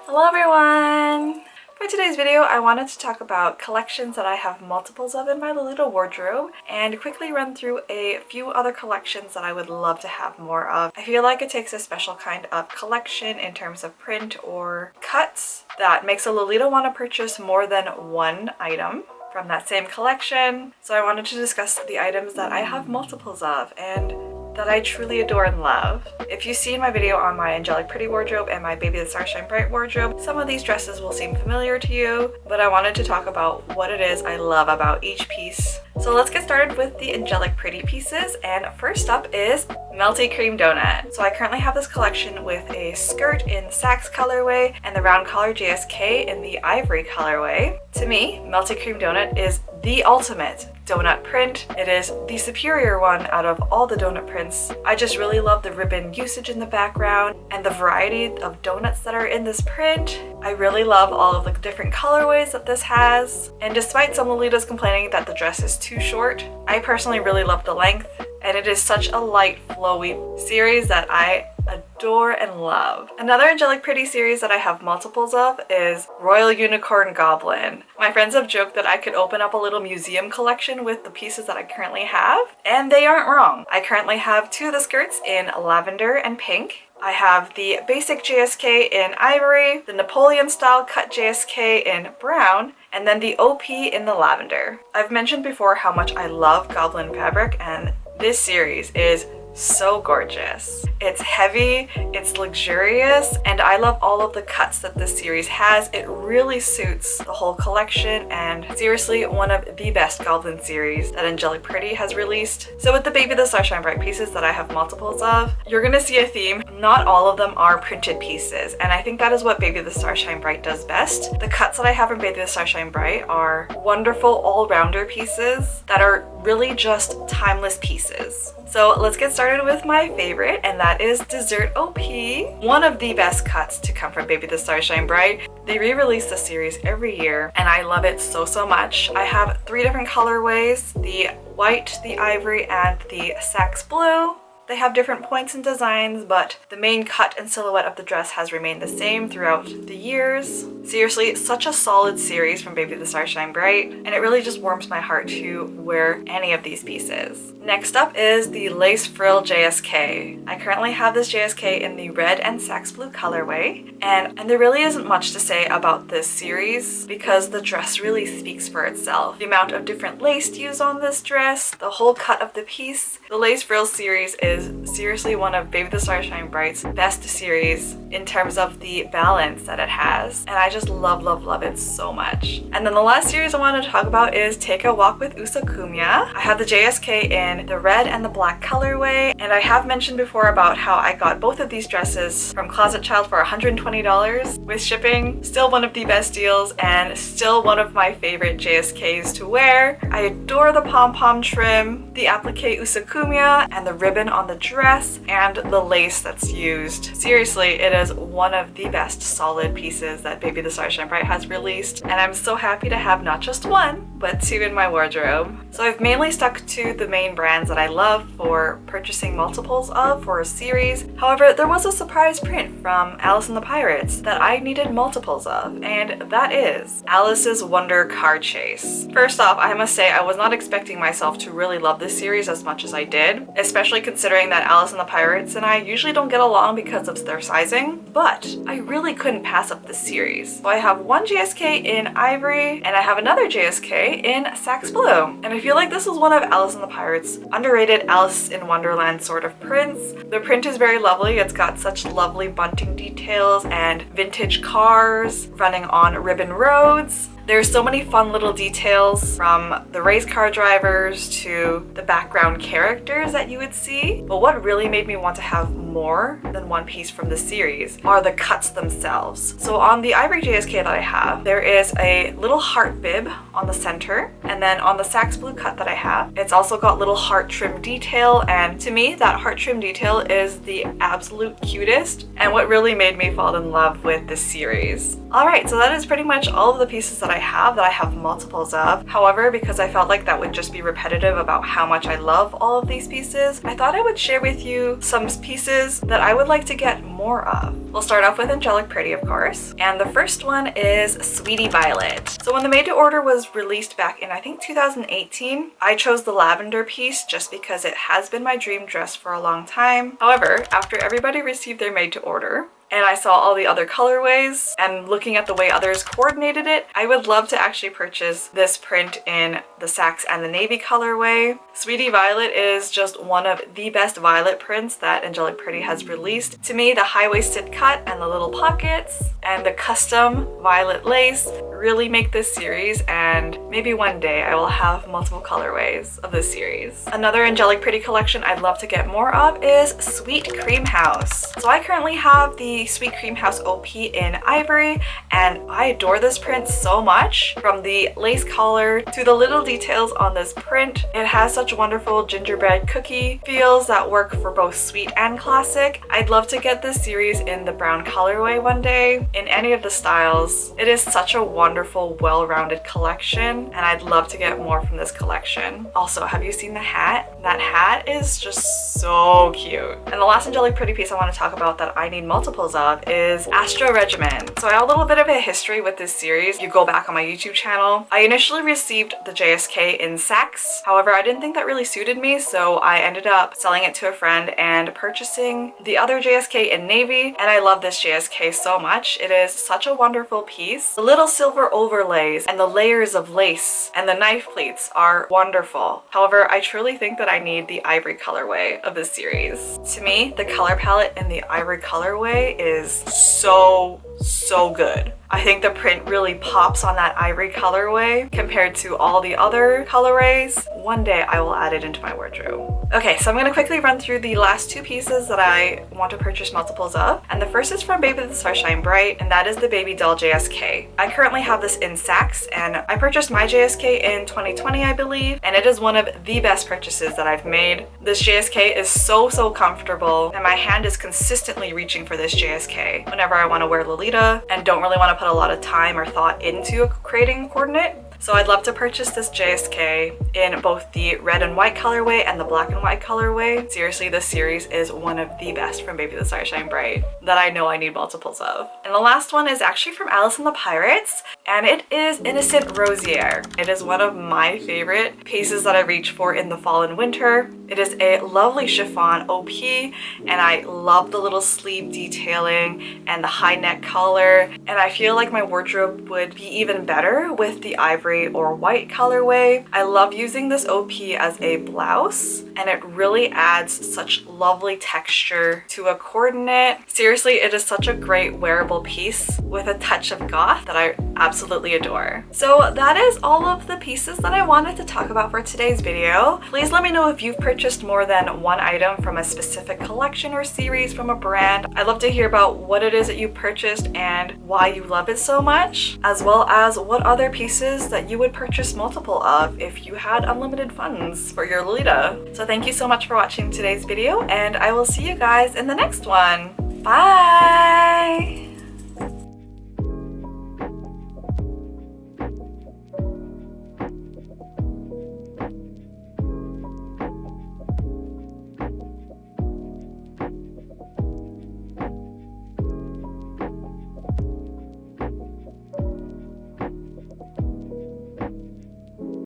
Hello everyone! For today's video, I wanted to talk about collections that I have multiples of in my Lolita wardrobe and quickly run through a few other collections that I would love to have more of. I feel like it takes a special kind of collection in terms of print or cuts that makes a Lolita want to purchase more than one item from that same collection. So I wanted to discuss the items that I have multiples of and that I truly adore and love. If you've seen my video on my Angelic Pretty wardrobe and my Baby the Starshine Bright wardrobe, some of these dresses will seem familiar to you, but I wanted to talk about what it is I love about each piece. So let's get started with the Angelic Pretty pieces, and first up is Melty Cream Donut. So I currently have this collection with a skirt in Sax colorway and the round collar JSK in the ivory colorway. To me, Melty Cream Donut is the ultimate donut print. It is the superior one out of all the donut prints. I just really love the ribbon usage in the background and the variety of donuts that are in this print. I really love all of the different colorways that this has. And despite some Lolitas complaining that the dress is too short, I personally really love the length, and it is such a light, flowy series that I adore and love. Another Angelic Pretty series that I have multiples of is Royal Unicorn Goblin. My friends have joked that I could open up a little museum collection with the pieces that I currently have, and they aren't wrong. I currently have two of the skirts in lavender and pink. I have the basic JSK in ivory, the Napoleon style cut JSK in brown, and then the OP in the lavender. I've mentioned before how much I love Goblin fabric, and this series is so gorgeous. It's heavy, it's luxurious, and I love all of the cuts that this series has. It really suits the whole collection, and seriously one of the best Goblin series that Angelic Pretty has released. So with the Baby the Starshine Bright pieces that I have multiples of, you're gonna see a theme. Not all of them are printed pieces, and I think that is what Baby the Starshine Bright does best. The cuts that I have in Baby the Starshine Bright are wonderful all-rounder pieces that are really just timeless pieces. So let's get started with my favorite, and that is Dessert OP. One of the best cuts to come from Baby the Starshine Bright. They re-release the series every year, and I love it so much. I have three different colorways: the white, the ivory, and the Sax blue. They have different points and designs, but the main cut and silhouette of the dress has remained the same throughout the years. Seriously, such a solid series from Baby the Starshine Bright, and it really just warms my heart to wear any of these pieces. Next up is the Lace Frill JSK. I currently have this JSK in the red and Sax blue colorway, and there really isn't much to say about this series because the dress really speaks for itself. The amount of different lace used on this dress, the whole cut of the piece. The Lace Frill series is seriously one of Baby the Starshine Bright's best series in terms of the balance that it has, and I just love it so much. And then the last series I wanted to talk about is Take a Walk with Usakumia. I have the JSK in the red and the black colorway, and I have mentioned before about how I got both of these dresses from Closet Child for $120 with shipping. Still one of the best deals and still one of my favorite JSKs to wear. I adore the pom-pom trim, the applique Usakumia, and the ribbon on the dress, and the lace that's used. Seriously, it is one of the best solid pieces that Baby the Starshine Bright has released, and I'm so happy to have not just one, but two in my wardrobe. So I've mainly stuck to the main brands that I love for purchasing multiples of for a series. However, there was a surprise print from Alice and the Pirates that I needed multiples of, and that is Alice's Wonder Car Chase. First off, I must say I was not expecting myself to really love this series as much as I did, especially considering that Alice and the Pirates and I usually don't get along because of their sizing, but I really couldn't pass up this series. So I have one JSK in ivory, and I have another JSK in Sax blue, and I feel like this is one of Alice and the Pirates' underrated Alice in Wonderland sort of prints. The print is very lovely. It's got such lovely bunting details and vintage cars running on ribbon roads. There's so many fun little details, from the race car drivers to the background characters that you would see. But what really made me want to have more than one piece from the series are the cuts themselves. So on the ivory JSK that I have, there is a little heart bib on the center, and then on the Sax blue cut that I have, it's also got little heart trim detail, and to me that heart trim detail is the absolute cutest and what really made me fall in love with this series. Alright, so that is pretty much all of the pieces that I have multiples of. However, because I felt like that would just be repetitive about how much I love all of these pieces, I thought I would share with you some pieces that I would like to get more of. We'll start off with Angelic Pretty, of course. And the first one is Sweetie Violet. So when the made to order was released back in, I think 2018, I chose the lavender piece just because it has been my dream dress for a long time. However, after everybody received their made to order, and I saw all the other colorways and looking at the way others coordinated it, I would love to actually purchase this print in the Sax and the navy colorway. Sweetie Violet is just one of the best violet prints that Angelic Pretty has released. To me, the high-waisted cut and the little pockets and the custom violet lace really make this series, and maybe one day I will have multiple colorways of this series. Another Angelic Pretty collection I'd love to get more of is Sweet Cream House. So I currently have the Sweet Cream House Opie in ivory, and I adore this print so much. From the lace collar to the little details on this print, it has such wonderful gingerbread cookie feels that work for both sweet and classic. I'd love to get this series in the brown colorway one day, in any of the styles. It is such a wonderful, well-rounded collection, and I'd love to get more from this collection. Also, have you seen the hat? That hat is just so cute. And the last Angelic Pretty piece I want to talk about that I need multiples of is Astro Regimen. So I have a little bit of a history with this series. You go back on my YouTube channel. I initially received the JSK in Sax. However, I didn't think that really suited me, so I ended up selling it to a friend and purchasing the other JSK in navy, and I love this JSK so much. It is such a wonderful piece. The little silver overlays and the layers of lace and the knife pleats are wonderful. However, I truly think that I need the ivory colorway of this series. To me, the color palette in the ivory colorway is so good. I think the print really pops on that ivory colorway compared to all the other colorways. One day I will add it into my wardrobe. Okay, so I'm going to quickly run through the last two pieces that I want to purchase multiples of. And the first is from Baby the Starshine Bright, and that is the Baby Doll JSK. I currently have this in Sax, and I purchased my JSK in 2020, I believe, and it is one of the best purchases that I've made. This JSK is so comfortable, and my hand is consistently reaching for this JSK whenever I want to wear Lolita and don't really want to put a lot of time or thought into creating a coordinate. So I'd love to purchase this JSK in both the red and white colorway and the black and white colorway. Seriously, this series is one of the best from Baby the Starshine Bright that I know I need multiples of. And the last one is actually from Alice and the Pirates, and it is Innocent Rosier. It is one of my favorite pieces that I reach for in the fall and winter. It is a lovely chiffon OP, and I love the little sleeve detailing and the high neck collar, and I feel like my wardrobe would be even better with the ivory or white colorway. I love using this OP as a blouse, and it really adds such lovely texture to a coordinate. Seriously, it is such a great wearable piece with a touch of goth that I absolutely adore. So that is all of the pieces that I wanted to talk about for today's video. Please let me know if you've purchased more than one item from a specific collection or series from a brand. I'd love to hear about what it is that you purchased and why you love it so much, as well as what other pieces that you would purchase multiple of if you had unlimited funds for your Lolita. So thank you so much for watching today's video, and I will see you guys in the next one. Bye!